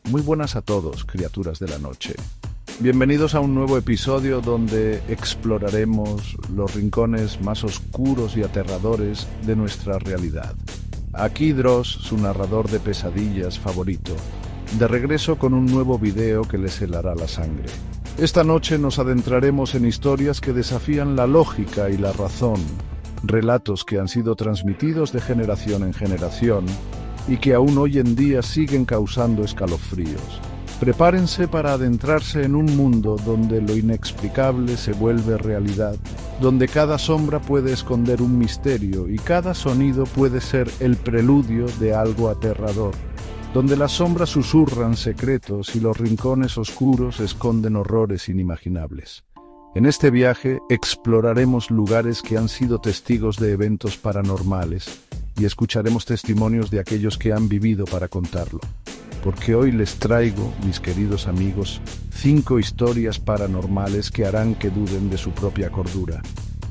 Muy buenas a todos, criaturas de la noche. Bienvenidos a un nuevo episodio donde exploraremos los rincones más oscuros y aterradores de nuestra realidad. Aquí Dross, su narrador de pesadillas favorito, de regreso con un nuevo video que les helará la sangre. Esta noche nos adentraremos en historias que desafían la lógica y la razón, relatos que han sido transmitidos de generación en generación y que aún hoy en día siguen causando escalofríos. Prepárense para adentrarse en un mundo donde lo inexplicable se vuelve realidad, donde cada sombra puede esconder un misterio y cada sonido puede ser el preludio de algo aterrador, donde las sombras susurran secretos y los rincones oscuros esconden horrores inimaginables. En este viaje exploraremos lugares que han sido testigos de eventos paranormales y escucharemos testimonios de aquellos que han vivido para contarlo. Porque hoy les traigo, mis queridos amigos, 5 historias paranormales que harán que duden de su propia cordura.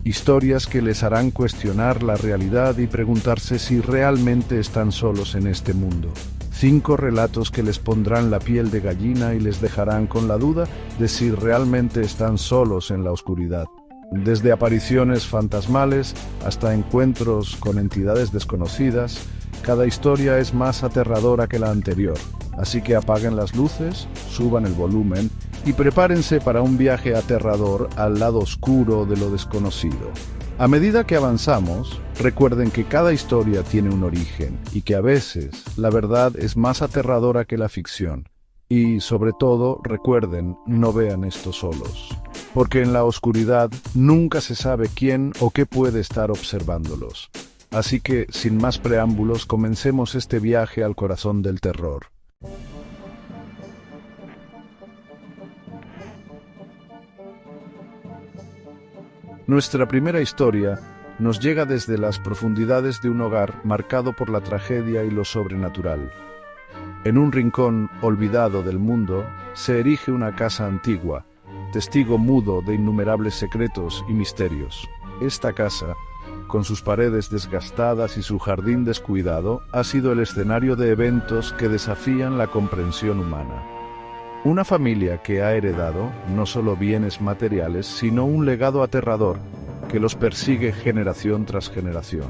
Historias que les harán cuestionar la realidad y preguntarse si realmente están solos en este mundo. 5 relatos que les pondrán la piel de gallina y les dejarán con la duda de si realmente están solos en la oscuridad. Desde apariciones fantasmales hasta encuentros con entidades desconocidas, cada historia es más aterradora que la anterior. Así que apaguen las luces, suban el volumen y prepárense para un viaje aterrador al lado oscuro de lo desconocido. A medida que avanzamos, recuerden que cada historia tiene un origen y que a veces la verdad es más aterradora que la ficción. Y sobre todo, recuerden, no vean esto solos, porque en la oscuridad nunca se sabe quién o qué puede estar observándolos. Así que, sin más preámbulos, comencemos este viaje al corazón del terror. Nuestra primera historia nos llega desde las profundidades de un hogar marcado por la tragedia y lo sobrenatural. En un rincón olvidado del mundo se erige una casa antigua, testigo mudo de innumerables secretos y misterios. Esta casa, con sus paredes desgastadas y su jardín descuidado, ha sido el escenario de eventos que desafían la comprensión humana. Una familia que ha heredado no solo bienes materiales, sino un legado aterrador que los persigue generación tras generación.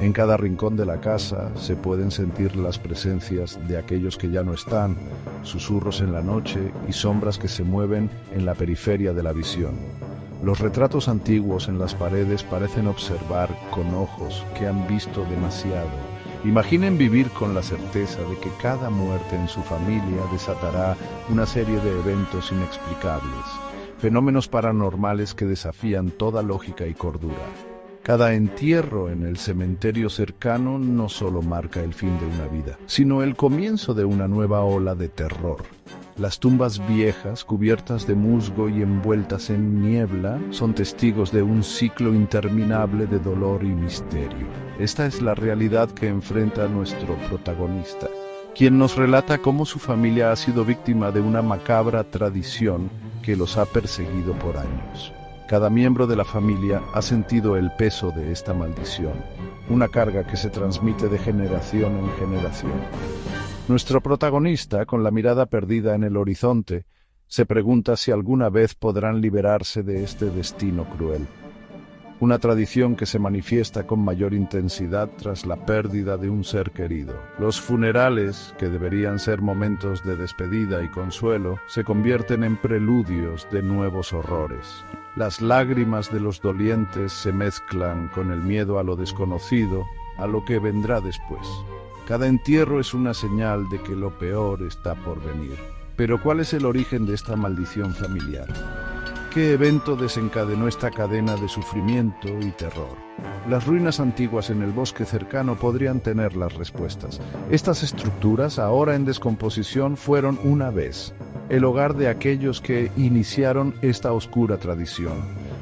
En cada rincón de la casa se pueden sentir las presencias de aquellos que ya no están, susurros en la noche y sombras que se mueven en la periferia de la visión. Los retratos antiguos en las paredes parecen observar con ojos que han visto demasiado. Imaginen vivir con la certeza de que cada muerte en su familia desatará una serie de eventos inexplicables, fenómenos paranormales que desafían toda lógica y cordura. Cada entierro en el cementerio cercano no solo marca el fin de una vida, sino el comienzo de una nueva ola de terror. Las tumbas viejas, cubiertas de musgo y envueltas en niebla, son testigos de un ciclo interminable de dolor y misterio. Esta es la realidad que enfrenta nuestro protagonista, quien nos relata cómo su familia ha sido víctima de una macabra tradición que los ha perseguido por años. Cada miembro de la familia ha sentido el peso de esta maldición, una carga que se transmite de generación en generación. Nuestro protagonista, con la mirada perdida en el horizonte, se pregunta si alguna vez podrán liberarse de este destino cruel. Una tradición que se manifiesta con mayor intensidad tras la pérdida de un ser querido. Los funerales, que deberían ser momentos de despedida y consuelo, se convierten en preludios de nuevos horrores. Las lágrimas de los dolientes se mezclan con el miedo a lo desconocido, a lo que vendrá después. Cada entierro es una señal de que lo peor está por venir. Pero ¿cuál es el origen de esta maldición familiar? ¿Qué evento desencadenó esta cadena de sufrimiento y terror? Las ruinas antiguas en el bosque cercano podrían tener las respuestas. Estas estructuras, ahora en descomposición, fueron una vez el hogar de aquellos que iniciaron esta oscura tradición.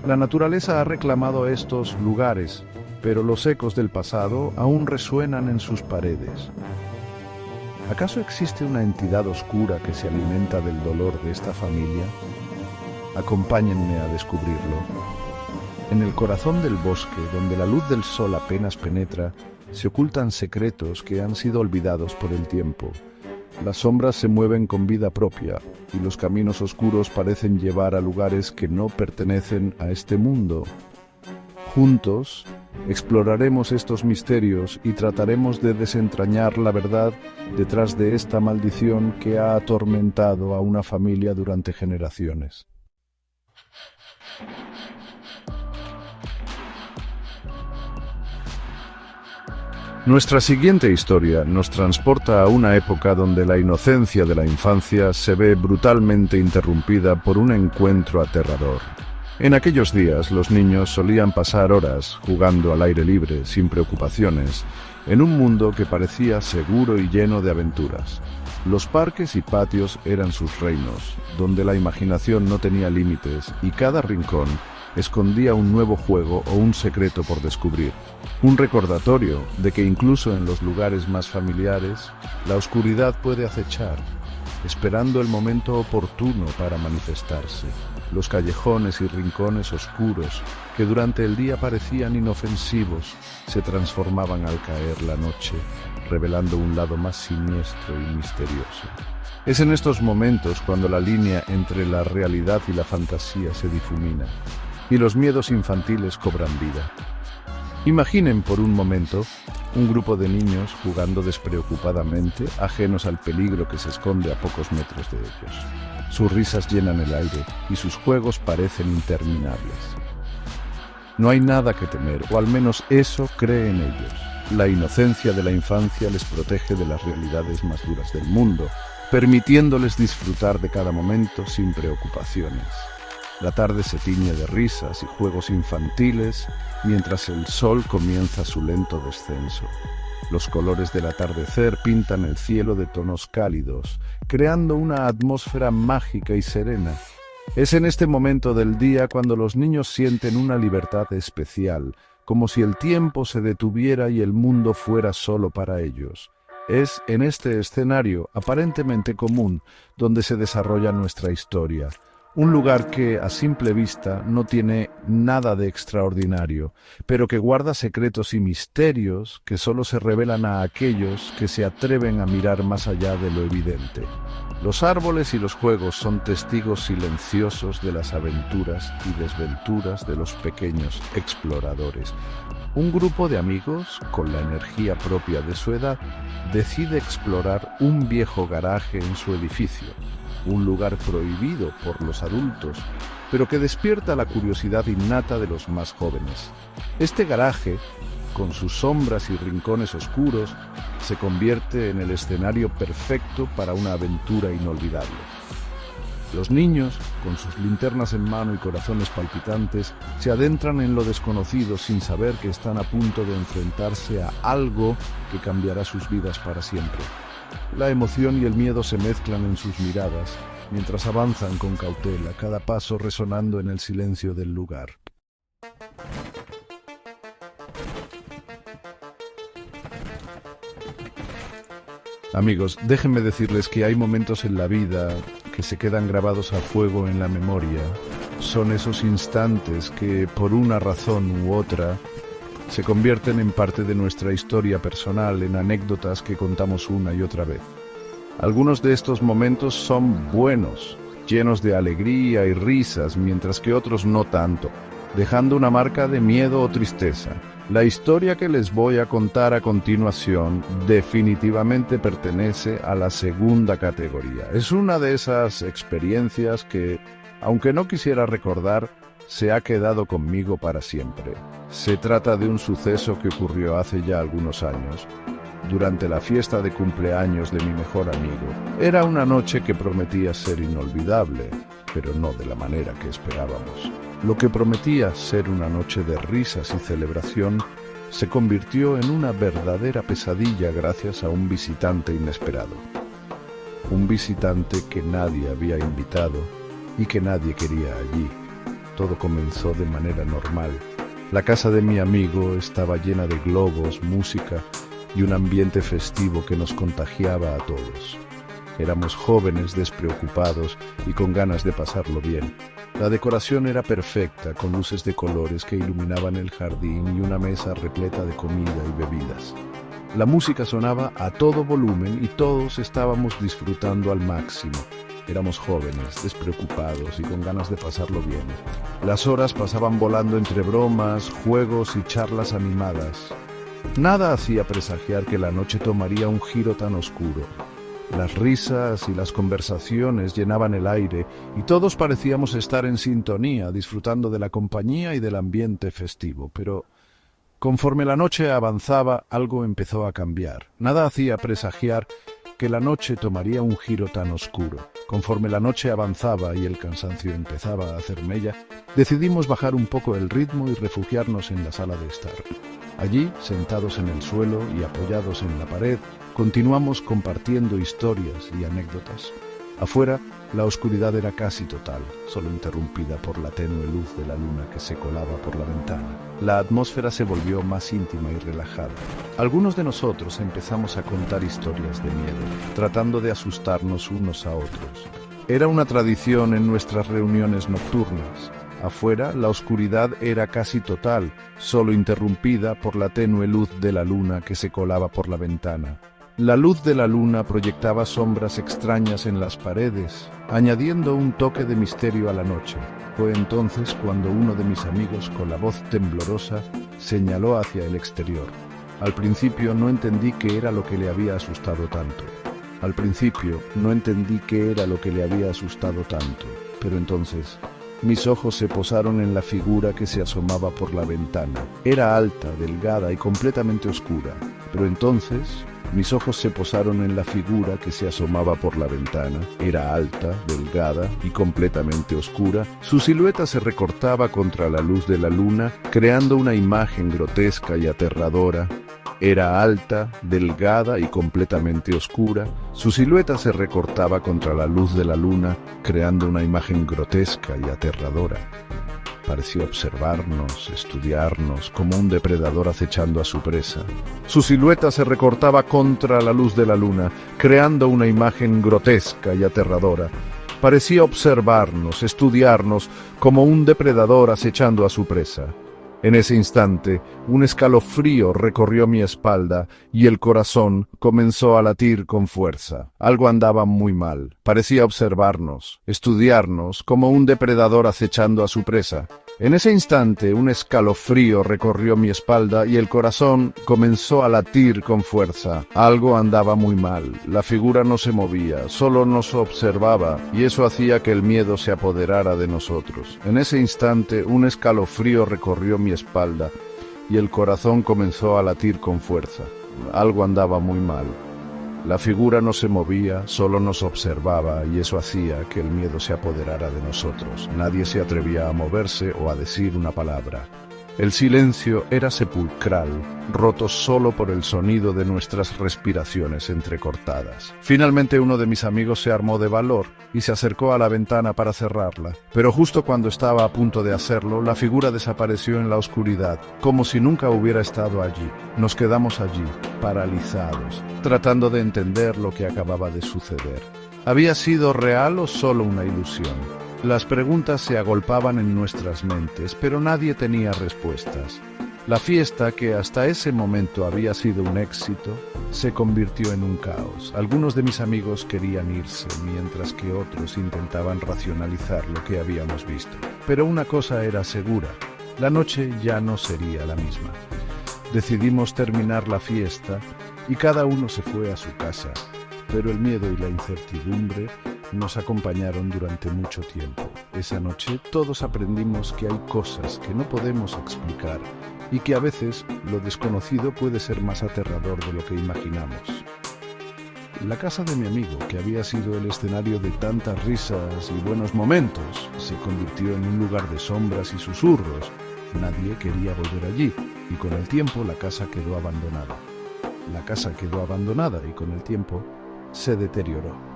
La naturaleza ha reclamado estos lugares, pero los ecos del pasado aún resuenan en sus paredes. ¿Acaso existe una entidad oscura que se alimenta del dolor de esta familia? Acompáñenme a descubrirlo. En el corazón del bosque, donde la luz del sol apenas penetra, se ocultan secretos que han sido olvidados por el tiempo. Las sombras se mueven con vida propia y los caminos oscuros parecen llevar a lugares que no pertenecen a este mundo. Juntos, exploraremos estos misterios y trataremos de desentrañar la verdad detrás de esta maldición que ha atormentado a una familia durante generaciones. Nuestra siguiente historia nos transporta a una época donde la inocencia de la infancia se ve brutalmente interrumpida por un encuentro aterrador. En aquellos días, los niños solían pasar horas jugando al aire libre, sin preocupaciones, en un mundo que parecía seguro y lleno de aventuras. Los parques y patios eran sus reinos, donde la imaginación no tenía límites y cada rincón escondía un nuevo juego o un secreto por descubrir. Un recordatorio de que incluso en los lugares más familiares, la oscuridad puede acechar, esperando el momento oportuno para manifestarse. Los callejones y rincones oscuros, que durante el día parecían inofensivos, se transformaban al caer la noche, revelando un lado más siniestro y misterioso. Es en estos momentos cuando la línea entre la realidad y la fantasía se difumina, y los miedos infantiles cobran vida. Imaginen por un momento un grupo de niños jugando despreocupadamente, ajenos al peligro que se esconde a pocos metros de ellos. Sus risas llenan el aire y sus juegos parecen interminables. No hay nada que temer, o al menos eso creen ellos. La inocencia de la infancia les protege de las realidades más duras del mundo, permitiéndoles disfrutar de cada momento sin preocupaciones. La tarde se tiñe de risas y juegos infantiles, mientras el sol comienza su lento descenso. Los colores del atardecer pintan el cielo de tonos cálidos, creando una atmósfera mágica y serena. Es en este momento del día cuando los niños sienten una libertad especial, como si el tiempo se detuviera y el mundo fuera solo para ellos. Es en este escenario aparentemente común donde se desarrolla nuestra historia. Un lugar que, a simple vista, no tiene nada de extraordinario, pero que guarda secretos y misterios que solo se revelan a aquellos que se atreven a mirar más allá de lo evidente. Los árboles y los juegos son testigos silenciosos de las aventuras y desventuras de los pequeños exploradores. Un grupo de amigos, con la energía propia de su edad, decide explorar un viejo garaje en su edificio. Un lugar prohibido por los adultos, pero que despierta la curiosidad innata de los más jóvenes. Este garaje, con sus sombras y rincones oscuros, se convierte en el escenario perfecto para una aventura inolvidable. Los niños, con sus linternas en mano y corazones palpitantes, se adentran en lo desconocido sin saber que están a punto de enfrentarse a algo que cambiará sus vidas para siempre. La emoción y el miedo se mezclan en sus miradas, mientras avanzan con cautela, cada paso resonando en el silencio del lugar. Amigos, déjenme decirles que hay momentos en la vida que se quedan grabados a fuego en la memoria. Son esos instantes que, por una razón u otra, se convierten en parte de nuestra historia personal, en anécdotas que contamos una y otra vez. Algunos de estos momentos son buenos, llenos de alegría y risas, mientras que otros no tanto, dejando una marca de miedo o tristeza. La historia que les voy a contar a continuación definitivamente pertenece a la segunda categoría. Es una de esas experiencias que, aunque no quisiera recordar, se ha quedado conmigo para siempre. Se trata de un suceso que ocurrió hace ya algunos años, durante la fiesta de cumpleaños de mi mejor amigo. Era una noche que prometía ser inolvidable, pero no de la manera que esperábamos. Lo que prometía ser una noche de risas y celebración se convirtió en una verdadera pesadilla gracias a un visitante inesperado. Un visitante que nadie había invitado y que nadie quería allí. Todo comenzó de manera normal. La casa de mi amigo estaba llena de globos, música y un ambiente festivo que nos contagiaba a todos. Éramos jóvenes, despreocupados y con ganas de pasarlo bien. La decoración era perfecta, con luces de colores que iluminaban el jardín y una mesa repleta de comida y bebidas. La música sonaba a todo volumen y todos estábamos disfrutando al máximo. Éramos jóvenes, despreocupados y con ganas de pasarlo bien. Las horas pasaban volando entre bromas, juegos y charlas animadas. Nada hacía presagiar que la noche tomaría un giro tan oscuro. Las risas y las conversaciones llenaban el aire y todos parecíamos estar en sintonía, disfrutando de la compañía y del ambiente festivo. Pero conforme la noche avanzaba, algo empezó a cambiar. Nada hacía presagiar que la noche tomaría un giro tan oscuro. Conforme la noche avanzaba y el cansancio empezaba a hacer mella, decidimos bajar un poco el ritmo y refugiarnos en la sala de estar. Allí, sentados en el suelo y apoyados en la pared, continuamos compartiendo historias y anécdotas. Afuera, la oscuridad era casi total, solo interrumpida por la tenue luz de la luna que se colaba por la ventana. La atmósfera se volvió más íntima y relajada. Algunos de nosotros empezamos a contar historias de miedo, tratando de asustarnos unos a otros. Era una tradición en nuestras reuniones nocturnas. Afuera, la oscuridad era casi total, solo interrumpida por la tenue luz de la luna que se colaba por la ventana. La luz de la luna proyectaba sombras extrañas en las paredes, añadiendo un toque de misterio a la noche. Fue entonces cuando uno de mis amigos, con la voz temblorosa, señaló hacia el exterior. Al principio no entendí qué era lo que le había asustado tanto. Pero entonces mis ojos se posaron en la figura que se asomaba por la ventana. Era alta, delgada y completamente oscura. Su silueta se recortaba contra la luz de la luna, creando una imagen grotesca y aterradora. Parecía observarnos, estudiarnos, como un depredador acechando a su presa. Su silueta se recortaba contra la luz de la luna, creando una imagen grotesca y aterradora. Parecía observarnos, estudiarnos, como un depredador acechando a su presa. En ese instante, un escalofrío recorrió mi espalda y el corazón comenzó a latir con fuerza. Algo andaba muy mal. Parecía observarnos, estudiarnos, como un depredador acechando a su presa. En ese instante, un escalofrío recorrió mi espalda y el corazón comenzó a latir con fuerza. Algo andaba muy mal. La figura no se movía, solo nos observaba, y eso hacía que el miedo se apoderara de nosotros. En ese instante, un escalofrío recorrió mi espalda y el corazón comenzó a latir con fuerza. Algo andaba muy mal. La figura no se movía, solo nos observaba y eso hacía que el miedo se apoderara de nosotros. Nadie se atrevía a moverse o a decir una palabra. El silencio era sepulcral, roto solo por el sonido de nuestras respiraciones entrecortadas. Finalmente uno de mis amigos se armó de valor y se acercó a la ventana para cerrarla. Pero justo cuando estaba a punto de hacerlo, la figura desapareció en la oscuridad, como si nunca hubiera estado allí. Nos quedamos allí, paralizados, tratando de entender lo que acababa de suceder. ¿Había sido real o solo una ilusión? Las preguntas se agolpaban en nuestras mentes, pero nadie tenía respuestas. La fiesta, que hasta ese momento había sido un éxito, se convirtió en un caos. Algunos de mis amigos querían irse, mientras que otros intentaban racionalizar lo que habíamos visto. Pero una cosa era segura, la noche ya no sería la misma. Decidimos terminar la fiesta y cada uno se fue a su casa, pero el miedo y la incertidumbre nos acompañaron durante mucho tiempo. Esa noche todos aprendimos que hay cosas que no podemos explicar y que a veces lo desconocido puede ser más aterrador de lo que imaginamos. La casa de mi amigo, que había sido el escenario de tantas risas y buenos momentos, se convirtió en un lugar de sombras y susurros. Nadie quería volver allí y con el tiempo la casa quedó abandonada. La casa quedó abandonada y con el tiempo se deterioró.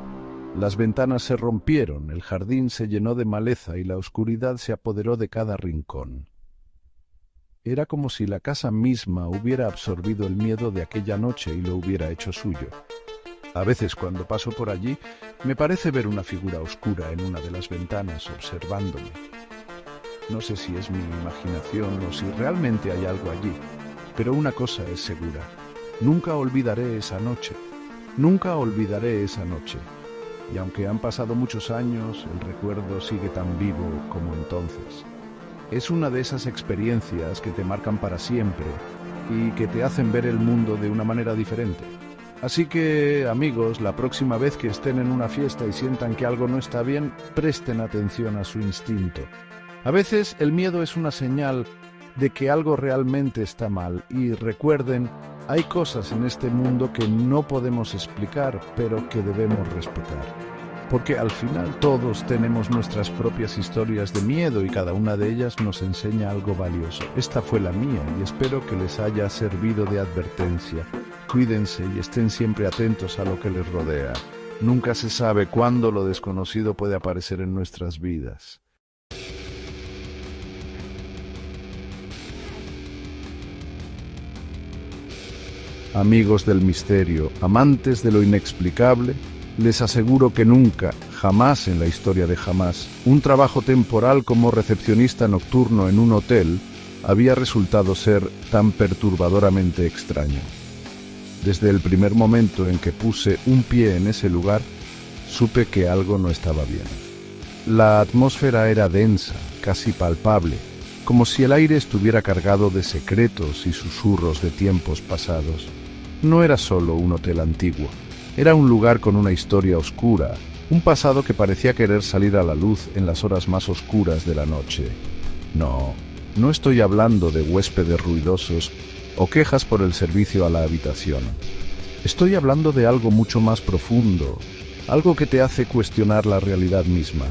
Las ventanas se rompieron, el jardín se llenó de maleza y la oscuridad se apoderó de cada rincón. Era como si la casa misma hubiera absorbido el miedo de aquella noche y lo hubiera hecho suyo. A veces cuando paso por allí, me parece ver una figura oscura en una de las ventanas observándome. No sé si es mi imaginación o si realmente hay algo allí, pero una cosa es segura. Nunca olvidaré esa noche. Nunca olvidaré esa noche. Y aunque han pasado muchos años, el recuerdo sigue tan vivo como entonces. Es una de esas experiencias que te marcan para siempre y que te hacen ver el mundo de una manera diferente. Así que, amigos, la próxima vez que estén en una fiesta y sientan que algo no está bien, presten atención a su instinto. A veces el miedo es una señal de que algo realmente está mal y recuerden, hay cosas en este mundo que no podemos explicar, pero que debemos respetar. Porque al final todos tenemos nuestras propias historias de miedo y cada una de ellas nos enseña algo valioso. Esta fue la mía y espero que les haya servido de advertencia. Cuídense y estén siempre atentos a lo que les rodea. Nunca se sabe cuándo lo desconocido puede aparecer en nuestras vidas. Amigos del misterio, amantes de lo inexplicable, les aseguro que nunca, jamás en la historia de jamás, un trabajo temporal como recepcionista nocturno en un hotel había resultado ser tan perturbadoramente extraño. Desde el primer momento en que puse un pie en ese lugar, supe que algo no estaba bien. La atmósfera era densa, casi palpable, como si el aire estuviera cargado de secretos y susurros de tiempos pasados. No era solo un hotel antiguo, era un lugar con una historia oscura, un pasado que parecía querer salir a la luz en las horas más oscuras de la noche. No estoy hablando de huéspedes ruidosos o quejas por el servicio a la habitación. Estoy hablando de algo mucho más profundo, algo que te hace cuestionar la realidad misma.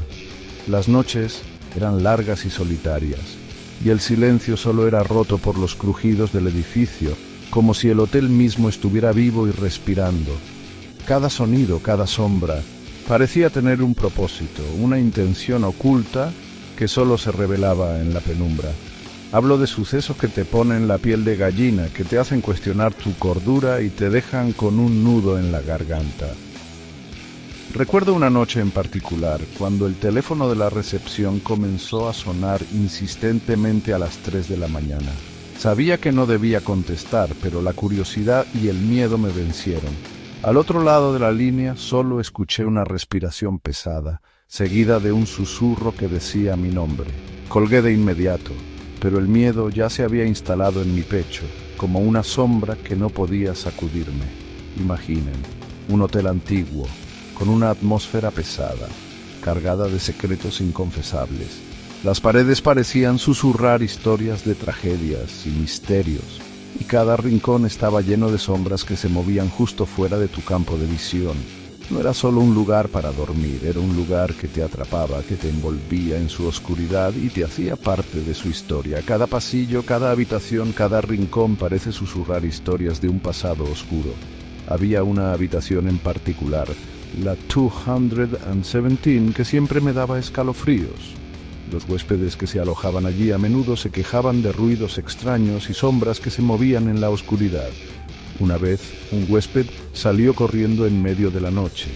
Las noches eran largas y solitarias, y el silencio solo era roto por los crujidos del edificio, como si el hotel mismo estuviera vivo y respirando. Cada sonido, cada sombra, parecía tener un propósito, una intención oculta que solo se revelaba en la penumbra. Hablo de sucesos que te ponen la piel de gallina, que te hacen cuestionar tu cordura y te dejan con un nudo en la garganta. Recuerdo una noche en particular, cuando el teléfono de la recepción comenzó a sonar insistentemente a las 3 de la mañana. Sabía que no debía contestar, pero la curiosidad y el miedo me vencieron. Al otro lado de la línea solo escuché una respiración pesada, seguida de un susurro que decía mi nombre. Colgué de inmediato, pero el miedo ya se había instalado en mi pecho, como una sombra que no podía sacudirme. Imaginen, un hotel antiguo, con una atmósfera pesada, cargada de secretos inconfesables. Las paredes parecían susurrar historias de tragedias y misterios, y cada rincón estaba lleno de sombras que se movían justo fuera de tu campo de visión. No era solo un lugar para dormir, era un lugar que te atrapaba, que te envolvía en su oscuridad y te hacía parte de su historia. Cada pasillo, cada habitación, cada rincón parece susurrar historias de un pasado oscuro. Había una habitación en particular, la 217, que siempre me daba escalofríos. Los huéspedes que se alojaban allí a menudo se quejaban de ruidos extraños y sombras que se movían en la oscuridad. Una vez, un huésped salió corriendo en medio de la noche,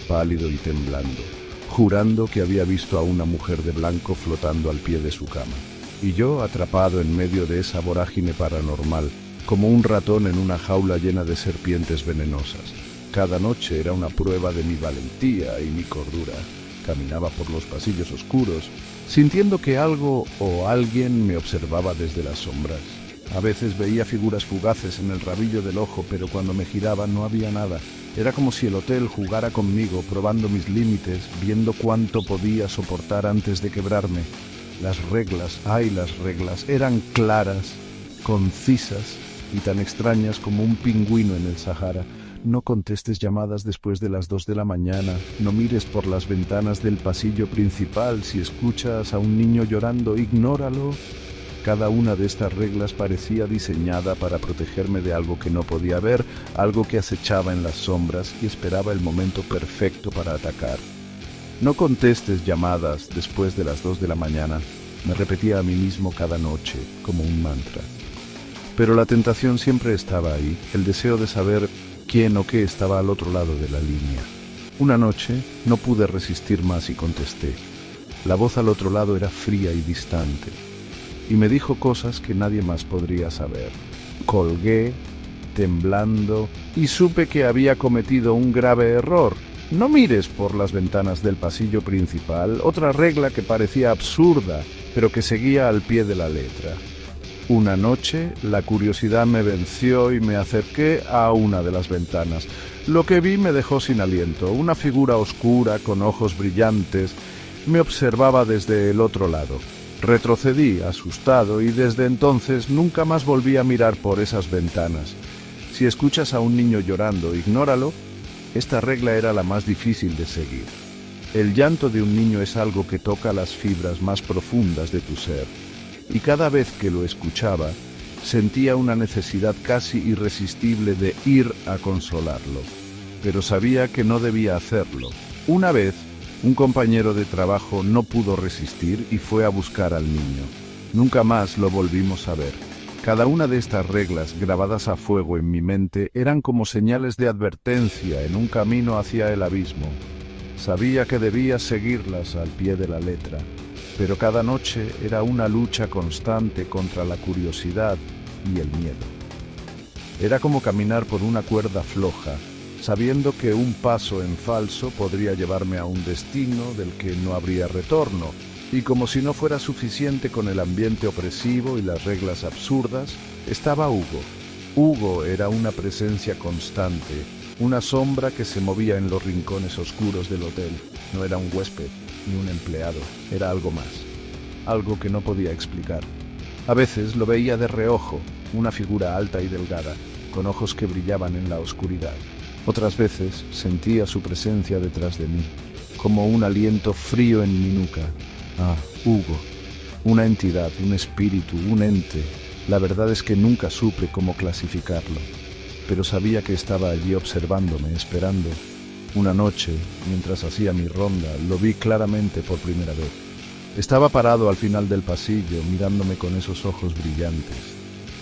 pálido y temblando, jurando que había visto a una mujer de blanco flotando al pie de su cama. Y yo, atrapado en medio de esa vorágine paranormal, como un ratón en una jaula llena de serpientes venenosas. Cada noche era una prueba de mi valentía y mi cordura. Caminaba por los pasillos oscuros, sintiendo que algo o alguien me observaba desde las sombras. A veces veía figuras fugaces en el rabillo del ojo, pero cuando me giraba no había nada. Era como si el hotel jugara conmigo, probando mis límites, viendo cuánto podía soportar antes de quebrarme. Las reglas, las reglas, eran claras, concisas y tan extrañas como un pingüino en el Sahara. No contestes llamadas después de las 2 de la mañana. No mires por las ventanas del pasillo principal. Si escuchas a un niño llorando, ignóralo. Cada una de estas reglas parecía diseñada para protegerme de algo que no podía ver, algo que acechaba en las sombras y esperaba el momento perfecto para atacar. No contestes llamadas después de las 2 de la mañana. Me repetía a mí mismo cada noche, como un mantra. Pero la tentación siempre estaba ahí, el deseo de saber quién o qué estaba al otro lado de la línea. Una noche no pude resistir más y contesté. La voz al otro lado era fría y distante, y me dijo cosas que nadie más podría saber. Colgué, temblando, y supe que había cometido un grave error. No mires por las ventanas del pasillo principal, otra regla que parecía absurda, pero que seguía al pie de la letra. Una noche, la curiosidad me venció y me acerqué a una de las ventanas. Lo que vi me dejó sin aliento. Una figura oscura, con ojos brillantes, me observaba desde el otro lado. Retrocedí, asustado, y desde entonces nunca más volví a mirar por esas ventanas. Si escuchas a un niño llorando, ignóralo. Esta regla era la más difícil de seguir. El llanto de un niño es algo que toca las fibras más profundas de tu ser, y cada vez que lo escuchaba, sentía una necesidad casi irresistible de ir a consolarlo, pero sabía que no debía hacerlo. Una vez, un compañero de trabajo no pudo resistir y fue a buscar al niño. Nunca más lo volvimos a ver. Cada una de estas reglas, grabadas a fuego en mi mente, eran como señales de advertencia en un camino hacia el abismo. Sabía que debía seguirlas al pie de la letra, pero cada noche era una lucha constante contra la curiosidad y el miedo. Era como caminar por una cuerda floja, sabiendo que un paso en falso podría llevarme a un destino del que no habría retorno, y como si no fuera suficiente con el ambiente opresivo y las reglas absurdas, estaba Hugo. Hugo era una presencia constante, una sombra que se movía en los rincones oscuros del hotel. No era un huésped ni un empleado, era algo más, algo que no podía explicar. A veces lo veía de reojo, una figura alta y delgada, con ojos que brillaban en la oscuridad. Otras veces sentía su presencia detrás de mí, como un aliento frío en mi nuca. Ah, Hugo, una entidad, un espíritu, un ente. La verdad es que nunca supe cómo clasificarlo, pero sabía que estaba allí observándome, esperando. Una noche, mientras hacía mi ronda, lo vi claramente por primera vez. Estaba parado al final del pasillo, mirándome con esos ojos brillantes.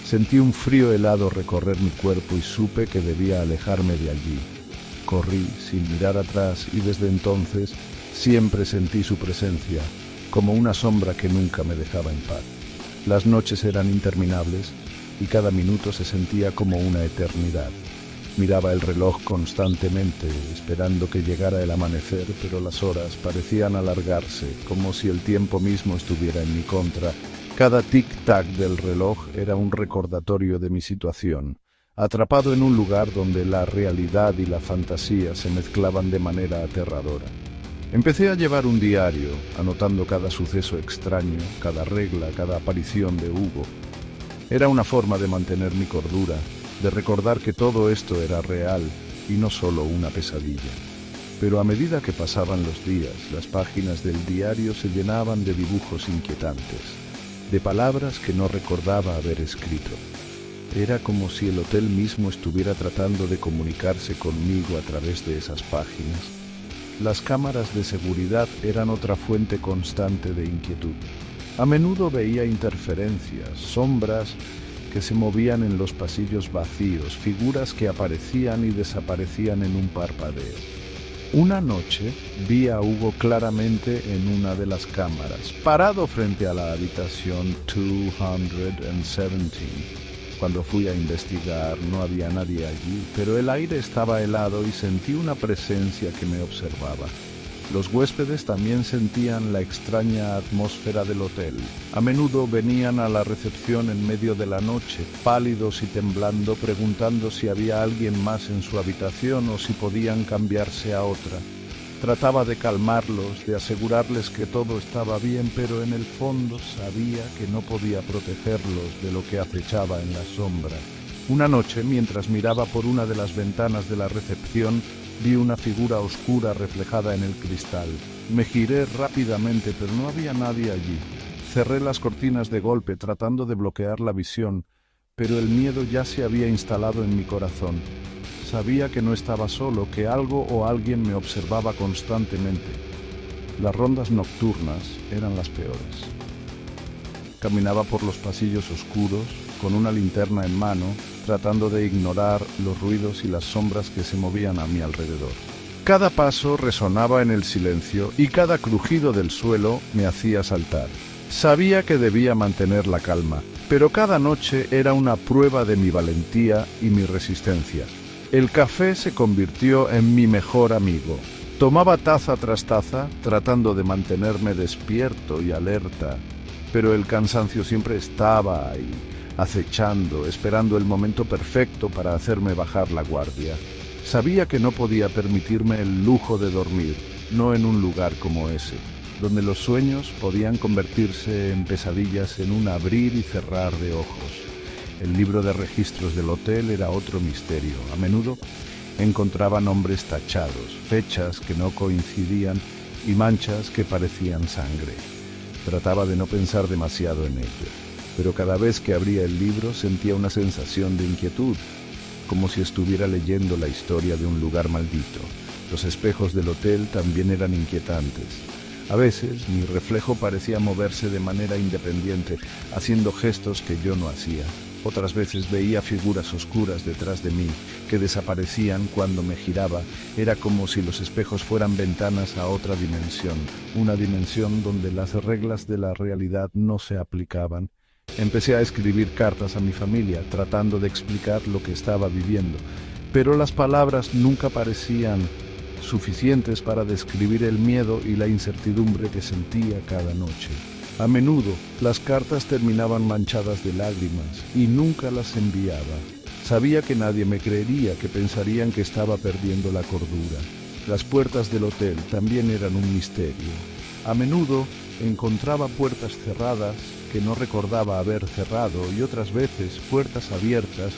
Sentí un frío helado recorrer mi cuerpo y supe que debía alejarme de allí. Corrí sin mirar atrás y desde entonces siempre sentí su presencia, como una sombra que nunca me dejaba en paz. Las noches eran interminables y cada minuto se sentía como una eternidad. Miraba el reloj constantemente, esperando que llegara el amanecer, pero las horas parecían alargarse, como si el tiempo mismo estuviera en mi contra. Cada tic-tac del reloj era un recordatorio de mi situación, atrapado en un lugar donde la realidad y la fantasía se mezclaban de manera aterradora. Empecé a llevar un diario, anotando cada suceso extraño, cada regla, cada aparición de Hugo. Era una forma de mantener mi cordura, de recordar que todo esto era real y no solo una pesadilla. Pero a medida que pasaban los días, las páginas del diario se llenaban de dibujos inquietantes, de palabras que no recordaba haber escrito. Era como si el hotel mismo estuviera tratando de comunicarse conmigo a través de esas páginas. Las cámaras de seguridad eran otra fuente constante de inquietud. A menudo veía interferencias, sombras que se movían en los pasillos vacíos, figuras que aparecían y desaparecían en un parpadeo. Una noche vi a Hugo claramente en una de las cámaras, parado frente a la habitación 217. Cuando fui a investigar no había nadie allí, pero el aire estaba helado y sentí una presencia que me observaba. Los huéspedes también sentían la extraña atmósfera del hotel. A menudo venían a la recepción en medio de la noche, pálidos y temblando, preguntando si había alguien más en su habitación o si podían cambiarse a otra. Trataba de calmarlos, de asegurarles que todo estaba bien, pero en el fondo sabía que no podía protegerlos de lo que acechaba en la sombra. Una noche, mientras miraba por una de las ventanas de la recepción, vi una figura oscura reflejada en el cristal. Me giré rápidamente, pero no había nadie allí. Cerré las cortinas de golpe, tratando de bloquear la visión, pero el miedo ya se había instalado en mi corazón. Sabía que no estaba solo, que algo o alguien me observaba constantemente. Las rondas nocturnas eran las peores. caminaba por los pasillos oscuros, con una linterna en mano, tratando de ignorar los ruidos y las sombras que se movían a mi alrededor. Cada paso resonaba en el silencio y cada crujido del suelo me hacía saltar. Sabía que debía mantener la calma, pero cada noche era una prueba de mi valentía y mi resistencia. El café se convirtió en mi mejor amigo. Tomaba taza tras taza, tratando de mantenerme despierto y alerta, pero el cansancio siempre estaba ahí, acechando, esperando el momento perfecto para hacerme bajar la guardia. Sabía que no podía permitirme el lujo de dormir, no en un lugar como ese, donde los sueños podían convertirse en pesadillas en un abrir y cerrar de ojos. El libro de registros del hotel era otro misterio. A menudo encontraba nombres tachados, fechas que no coincidían y manchas que parecían sangre. Trataba de no pensar demasiado en ello, pero cada vez que abría el libro sentía una sensación de inquietud, como si estuviera leyendo la historia de un lugar maldito. Los espejos del hotel también eran inquietantes. A veces mi reflejo parecía moverse de manera independiente, haciendo gestos que yo no hacía. Otras veces veía figuras oscuras detrás de mí, que desaparecían cuando me giraba. Era como si los espejos fueran ventanas a otra dimensión, una dimensión donde las reglas de la realidad no se aplicaban. Empecé a escribir cartas a mi familia, tratando de explicar lo que estaba viviendo, pero las palabras nunca parecían suficientes para describir el miedo y la incertidumbre que sentía cada noche. A menudo las cartas terminaban manchadas de lágrimas y nunca las enviaba. Sabía que nadie me creería, que pensarían que estaba perdiendo la cordura. Las puertas del hotel también eran un misterio. A menudo encontraba puertas cerradas que no recordaba haber cerrado y otras veces puertas abiertas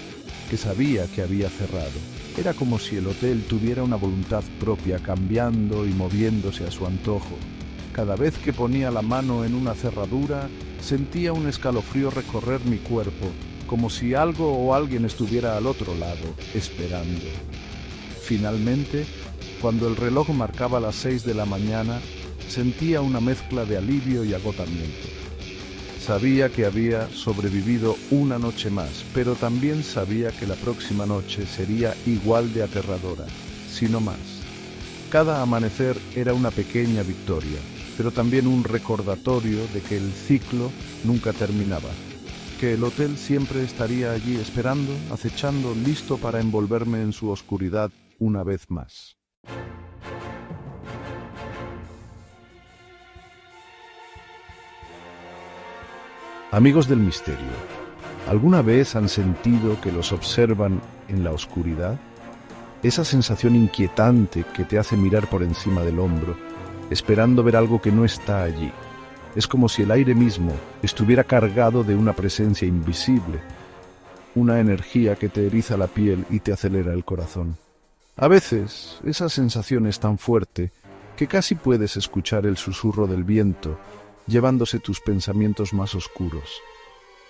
que sabía que había cerrado. Era como si el hotel tuviera una voluntad propia, cambiando y moviéndose a su antojo. Cada vez que ponía la mano en una cerradura, sentía un escalofrío recorrer mi cuerpo, como si algo o alguien estuviera al otro lado, esperando. Finalmente, cuando el reloj marcaba las 6 de la mañana, sentía una mezcla de alivio y agotamiento. Sabía que había sobrevivido una noche más, pero también sabía que la próxima noche sería igual de aterradora, si no más. Cada amanecer era una pequeña victoria, pero también un recordatorio de que el ciclo nunca terminaba, que el hotel siempre estaría allí esperando, acechando, listo para envolverme en su oscuridad una vez más. Amigos del misterio, ¿alguna vez han sentido que los observan en la oscuridad? Esa sensación inquietante que te hace mirar por encima del hombro, esperando ver algo que no está allí. Es como si el aire mismo estuviera cargado de una presencia invisible, una energía que te eriza la piel y te acelera el corazón. A veces, esa sensación es tan fuerte que casi puedes escuchar el susurro del viento, llevándose tus pensamientos más oscuros.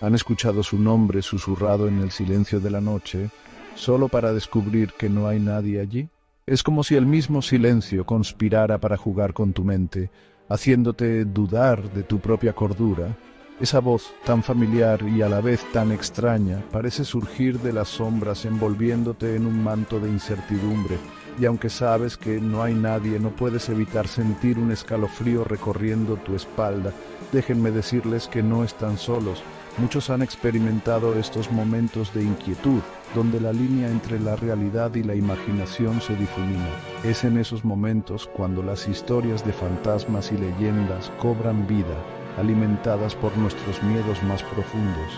¿Han escuchado su nombre susurrado en el silencio de la noche, solo para descubrir que no hay nadie allí? Es como si el mismo silencio conspirara para jugar con tu mente, haciéndote dudar de tu propia cordura. Esa voz tan familiar y a la vez tan extraña parece surgir de las sombras envolviéndote en un manto de incertidumbre, y aunque sabes que no hay nadie, no puedes evitar sentir un escalofrío recorriendo tu espalda. Déjenme decirles que no están solos. Muchos han experimentado estos momentos de inquietud, donde la línea entre la realidad y la imaginación se difumina. Es en esos momentos cuando las historias de fantasmas y leyendas cobran vida, alimentadas por nuestros miedos más profundos.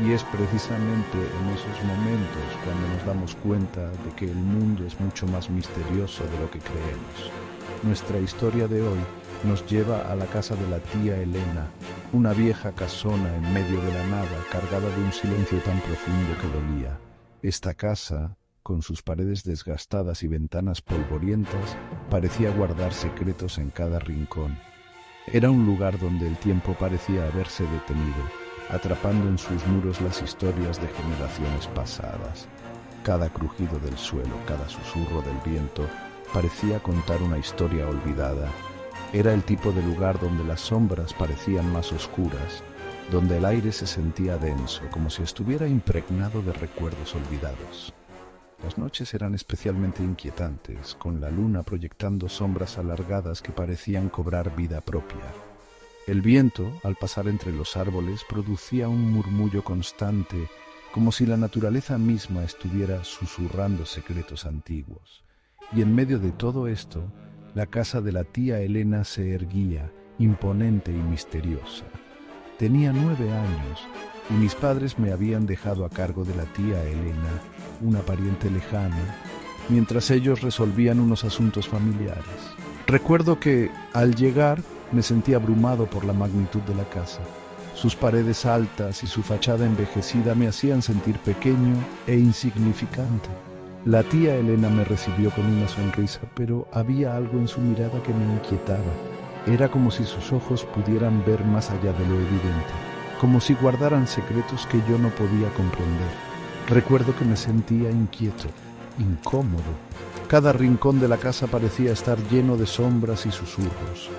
Y es precisamente en esos momentos cuando nos damos cuenta de que el mundo es mucho más misterioso de lo que creemos. Nuestra historia de hoy nos lleva a la casa de la tía Elena, una vieja casona en medio de la nada, cargada de un silencio tan profundo que dolía. Esta casa, con sus paredes desgastadas y ventanas polvorientas, parecía guardar secretos en cada rincón. Era un lugar donde el tiempo parecía haberse detenido, atrapando en sus muros las historias de generaciones pasadas. Cada crujido del suelo, cada susurro del viento, parecía contar una historia olvidada. Era el tipo de lugar donde las sombras parecían más oscuras, donde el aire se sentía denso, como si estuviera impregnado de recuerdos olvidados. Las noches eran especialmente inquietantes, con la luna proyectando sombras alargadas que parecían cobrar vida propia. El viento, al pasar entre los árboles, producía un murmullo constante, como si la naturaleza misma estuviera susurrando secretos antiguos. Y en medio de todo esto, la casa de la tía Elena se erguía, imponente y misteriosa. Tenía 9 años y mis padres me habían dejado a cargo de la tía Elena, una pariente lejana, mientras ellos resolvían unos asuntos familiares. Recuerdo que, al llegar, me sentí abrumado por la magnitud de la casa. Sus paredes altas y su fachada envejecida me hacían sentir pequeño e insignificante. La tía Elena me recibió con una sonrisa, pero había algo en su mirada que me inquietaba. Era como si sus ojos pudieran ver más allá de lo evidente, como si guardaran secretos que yo no podía comprender. Recuerdo que me sentía inquieto, incómodo. Cada rincón de la casa parecía estar lleno de sombras y susurros.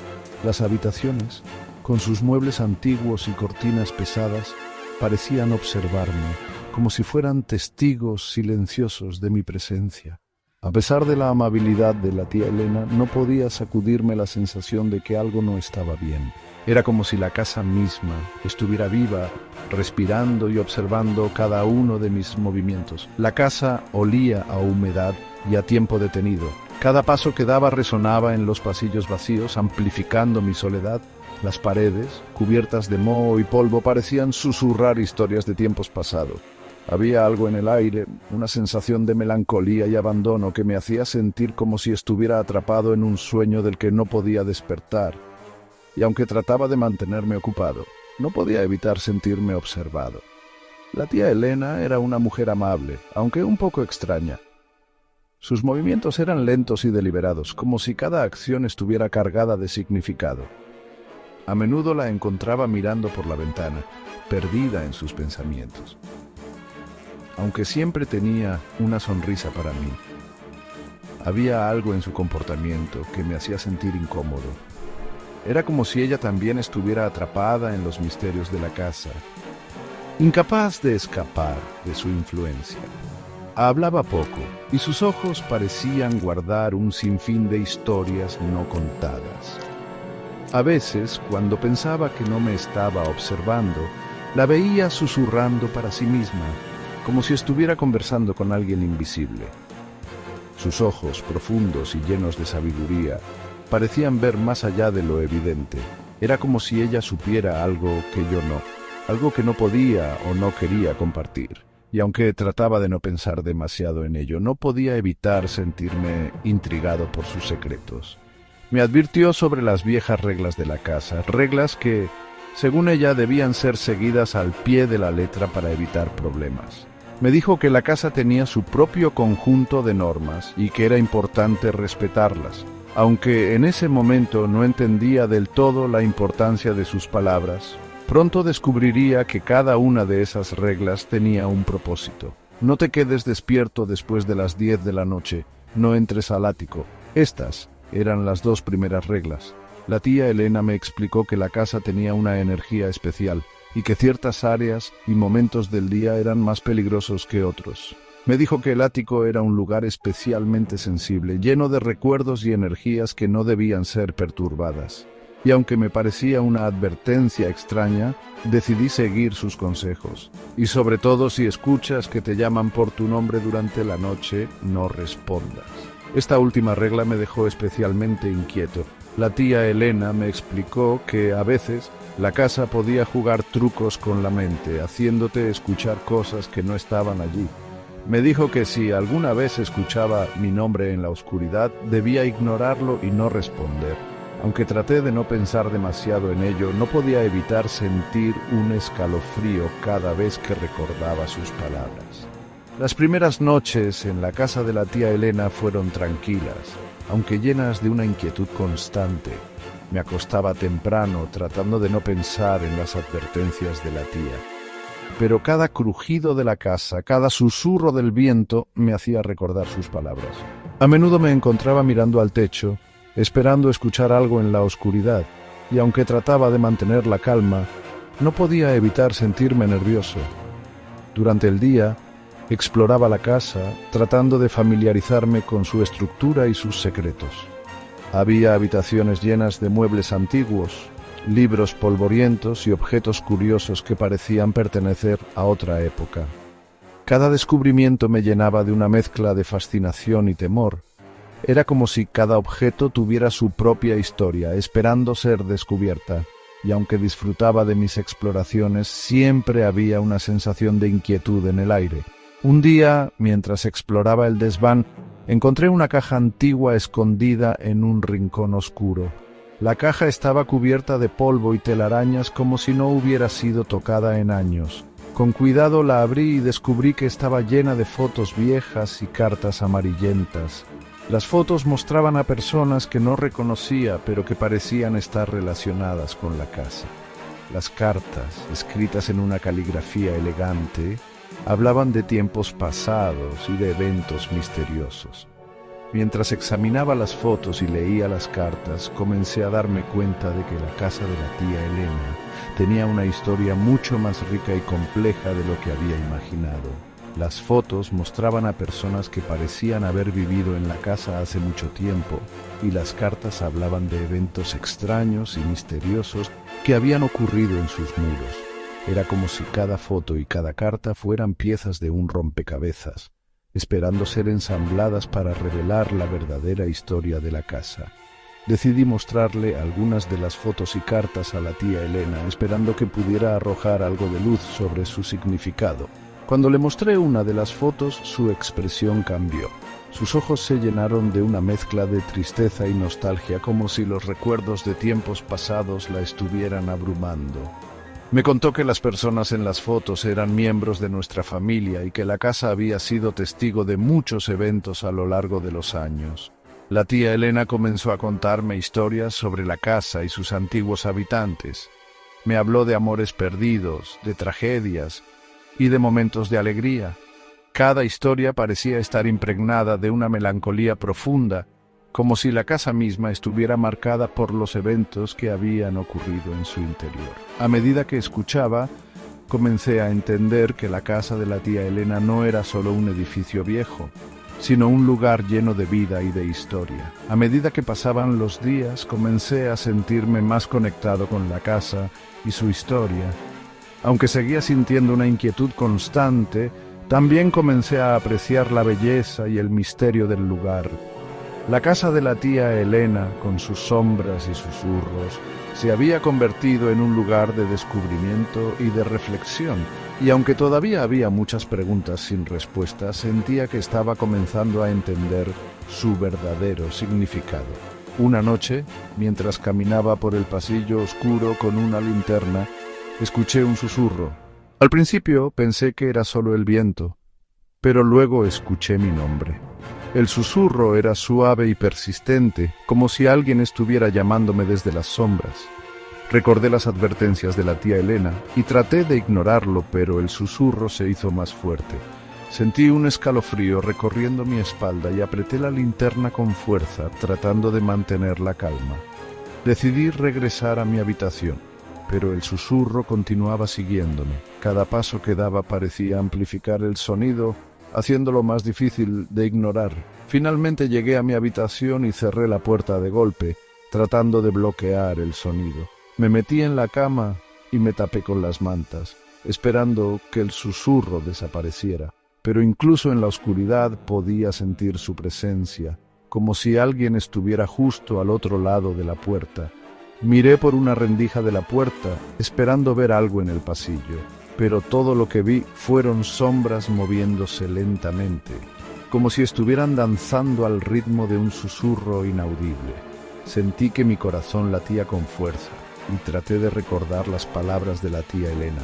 Las habitaciones, con sus muebles antiguos y cortinas pesadas, parecían observarme, como si fueran testigos silenciosos de mi presencia. A pesar de la amabilidad de la tía Elena, no podía sacudirme la sensación de que algo no estaba bien. Era como si la casa misma estuviera viva, respirando y observando cada uno de mis movimientos. La casa olía a humedad y a tiempo detenido. Cada paso que daba resonaba en los pasillos vacíos, amplificando mi soledad. Las paredes, cubiertas de moho y polvo, parecían susurrar historias de tiempos pasados. Había algo en el aire, una sensación de melancolía y abandono que me hacía sentir como si estuviera atrapado en un sueño del que no podía despertar. Y aunque trataba de mantenerme ocupado, no podía evitar sentirme observado. La tía Elena era una mujer amable, aunque un poco extraña. Sus movimientos eran lentos y deliberados, como si cada acción estuviera cargada de significado. A menudo la encontraba mirando por la ventana, perdida en sus pensamientos. Aunque siempre tenía una sonrisa para mí, había algo en su comportamiento que me hacía sentir incómodo. Era como si ella también estuviera atrapada en los misterios de la casa, incapaz de escapar de su influencia. Hablaba poco, y sus ojos parecían guardar un sinfín de historias no contadas. A veces, cuando pensaba que no me estaba observando, la veía susurrando para sí misma, como si estuviera conversando con alguien invisible. Sus ojos, profundos y llenos de sabiduría, parecían ver más allá de lo evidente. Era como si ella supiera algo que yo no, algo que no podía o no quería compartir. Y aunque trataba de no pensar demasiado en ello, no podía evitar sentirme intrigado por sus secretos. Me advirtió sobre las viejas reglas de la casa, reglas que, según ella, debían ser seguidas al pie de la letra para evitar problemas. Me dijo que la casa tenía su propio conjunto de normas y que era importante respetarlas. Aunque en ese momento no entendía del todo la importancia de sus palabras, pronto descubriría que cada una de esas reglas tenía un propósito. No te quedes despierto después de las 10 de la noche, no entres al ático. Estas eran las 2 primeras reglas. La tía Elena me explicó que la casa tenía una energía especial y que ciertas áreas y momentos del día eran más peligrosos que otros. Me dijo que el ático era un lugar especialmente sensible, lleno de recuerdos y energías que no debían ser perturbadas. Y aunque me parecía una advertencia extraña, decidí seguir sus consejos. Y sobre todo, si escuchas que te llaman por tu nombre durante la noche, no respondas. Esta última regla me dejó especialmente inquieto. La tía Elena me explicó que a veces la casa podía jugar trucos con la mente, haciéndote escuchar cosas que no estaban allí. Me dijo que si alguna vez escuchaba mi nombre en la oscuridad, debía ignorarlo y no responder. Aunque traté de no pensar demasiado en ello, no podía evitar sentir un escalofrío cada vez que recordaba sus palabras. Las primeras noches en la casa de la tía Elena fueron tranquilas, aunque llenas de una inquietud constante. Me acostaba temprano, tratando de no pensar en las advertencias de la tía. Pero cada crujido de la casa, cada susurro del viento, me hacía recordar sus palabras. A menudo me encontraba mirando al techo, esperando escuchar algo en la oscuridad, y aunque trataba de mantener la calma, No podía evitar sentirme nervioso. Durante el día, exploraba la casa, tratando de familiarizarme con su estructura y sus secretos. Había habitaciones llenas de muebles antiguos, libros polvorientos y objetos curiosos que parecían pertenecer a otra época. Cada descubrimiento me llenaba de una mezcla de fascinación y temor. Era como si cada objeto tuviera su propia historia, esperando ser descubierta, y aunque disfrutaba de mis exploraciones, siempre había una sensación de inquietud en el aire. Un día, mientras exploraba el desván, encontré una caja antigua escondida en un rincón oscuro. La caja estaba cubierta de polvo y telarañas como si no hubiera sido tocada en años. Con cuidado la abrí y descubrí que estaba llena de fotos viejas y cartas amarillentas. Las fotos mostraban a personas que no reconocía, pero que parecían estar relacionadas con la casa. Las cartas, escritas en una caligrafía elegante, hablaban de tiempos pasados y de eventos misteriosos. Mientras examinaba las fotos y leía las cartas, comencé a darme cuenta de que la casa de la tía Elena tenía una historia mucho más rica y compleja de lo que había imaginado. Las fotos mostraban a personas que parecían haber vivido en la casa hace mucho tiempo, y las cartas hablaban de eventos extraños y misteriosos que habían ocurrido en sus muros. Era como si cada foto y cada carta fueran piezas de un rompecabezas, esperando ser ensambladas para revelar la verdadera historia de la casa. Decidí mostrarle algunas de las fotos y cartas a la tía Elena, esperando que pudiera arrojar algo de luz sobre su significado. Cuando le mostré una de las fotos, su expresión cambió. Sus ojos se llenaron de una mezcla de tristeza y nostalgia, como si los recuerdos de tiempos pasados la estuvieran abrumando. Me contó que las personas en las fotos eran miembros de nuestra familia y que la casa había sido testigo de muchos eventos a lo largo de los años. La tía Elena comenzó a contarme historias sobre la casa y sus antiguos habitantes. Me habló de amores perdidos, de tragedias y de momentos de alegría. Cada historia parecía estar impregnada de una melancolía profunda, como si la casa misma estuviera marcada por los eventos que habían ocurrido en su interior. A medida que escuchaba, comencé a entender que la casa de la tía Elena no era solo un edificio viejo, sino un lugar lleno de vida y de historia. A medida que pasaban los días, comencé a sentirme más conectado con la casa y su historia. Aunque seguía sintiendo una inquietud constante, también comencé a apreciar la belleza y el misterio del lugar. La casa de la tía Elena, con sus sombras y susurros, se había convertido en un lugar de descubrimiento y de reflexión, y aunque todavía había muchas preguntas sin respuesta, sentía que estaba comenzando a entender su verdadero significado. Una noche, mientras caminaba por el pasillo oscuro con una linterna, escuché un susurro. Al principio pensé que era solo el viento, pero luego escuché mi nombre. El susurro era suave y persistente, como si alguien estuviera llamándome desde las sombras. Recordé las advertencias de la tía Elena y traté de ignorarlo, pero el susurro se hizo más fuerte. Sentí un escalofrío recorriendo mi espalda y apreté la linterna con fuerza, tratando de mantener la calma. Decidí regresar a mi habitación, pero el susurro continuaba siguiéndome. Cada paso que daba parecía amplificar el sonido, haciéndolo más difícil de ignorar. Finalmente llegué a mi habitación y cerré la puerta de golpe, tratando de bloquear el sonido. Me metí en la cama y me tapé con las mantas, esperando que el susurro desapareciera. Pero incluso en la oscuridad podía sentir su presencia, como si alguien estuviera justo al otro lado de la puerta. Miré por una rendija de la puerta, esperando ver algo en el pasillo, pero todo lo que vi fueron sombras moviéndose lentamente, como si estuvieran danzando al ritmo de un susurro inaudible. Sentí que mi corazón latía con fuerza y traté de recordar las palabras de la tía Elena.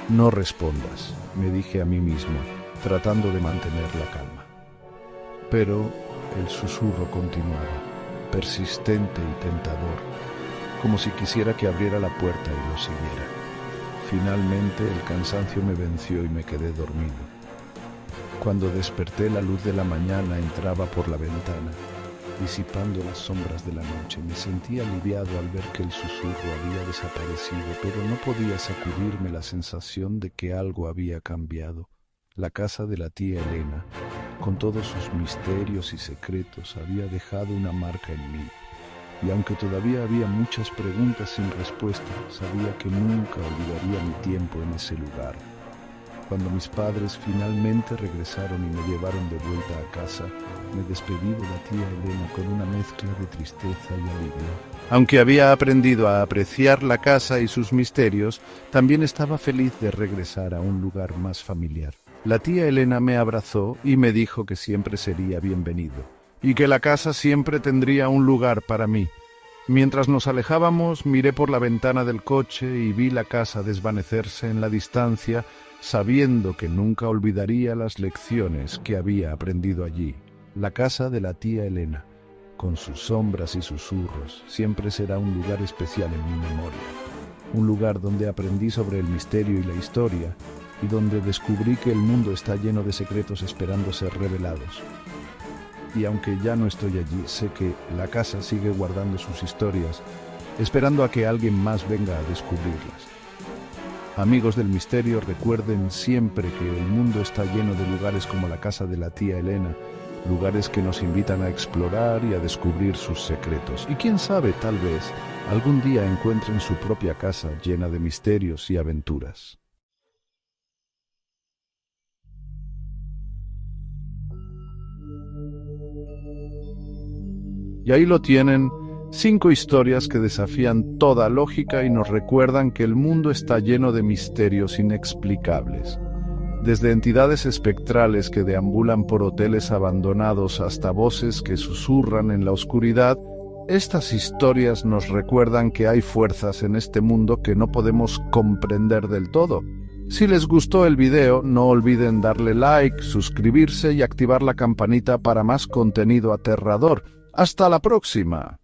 No respondas, me dije a mí mismo, tratando de mantener la calma. Pero el susurro continuaba, persistente y tentador, como si quisiera que abriera la puerta y lo siguiera. Finalmente el cansancio me venció y me quedé dormido. Cuando desperté, la luz de la mañana entraba por la ventana. disipando las sombras de la noche. Me sentí aliviado al ver que el susurro había desaparecido, pero no podía sacudirme la sensación de que algo había cambiado. La casa de la tía Elena, con todos sus misterios y secretos, había dejado una marca en mí. Y aunque todavía había muchas preguntas sin respuesta, sabía que nunca olvidaría mi tiempo en ese lugar. Cuando mis padres finalmente regresaron y me llevaron de vuelta a casa, me despedí de la tía Elena con una mezcla de tristeza y alivio. Aunque había aprendido a apreciar la casa y sus misterios, también estaba feliz de regresar a un lugar más familiar. La tía Elena me abrazó y me dijo que siempre sería bienvenido, y que la casa siempre tendría un lugar para mí. Mientras nos alejábamos, miré por la ventana del coche y vi la casa desvanecerse en la distancia, sabiendo que nunca olvidaría las lecciones que había aprendido allí. La casa de la tía Elena, con sus sombras y susurros, siempre será un lugar especial en mi memoria. Un lugar donde aprendí sobre el misterio y la historia, y donde descubrí que el mundo está lleno de secretos esperando ser revelados. Y aunque ya no estoy allí, sé que la casa sigue guardando sus historias, esperando a que alguien más venga a descubrirlas. Amigos del misterio, recuerden siempre que el mundo está lleno de lugares como la casa de la tía Elena, lugares que nos invitan a explorar y a descubrir sus secretos. Y quién sabe, tal vez, algún día encuentren su propia casa llena de misterios y aventuras. Y ahí lo tienen, 5 historias que desafían toda lógica y nos recuerdan que el mundo está lleno de misterios inexplicables. Desde entidades espectrales que deambulan por hoteles abandonados hasta voces que susurran en la oscuridad, estas historias nos recuerdan que hay fuerzas en este mundo que no podemos comprender del todo. Si les gustó el video, no olviden darle like, suscribirse y activar la campanita para más contenido aterrador. ¡Hasta la próxima!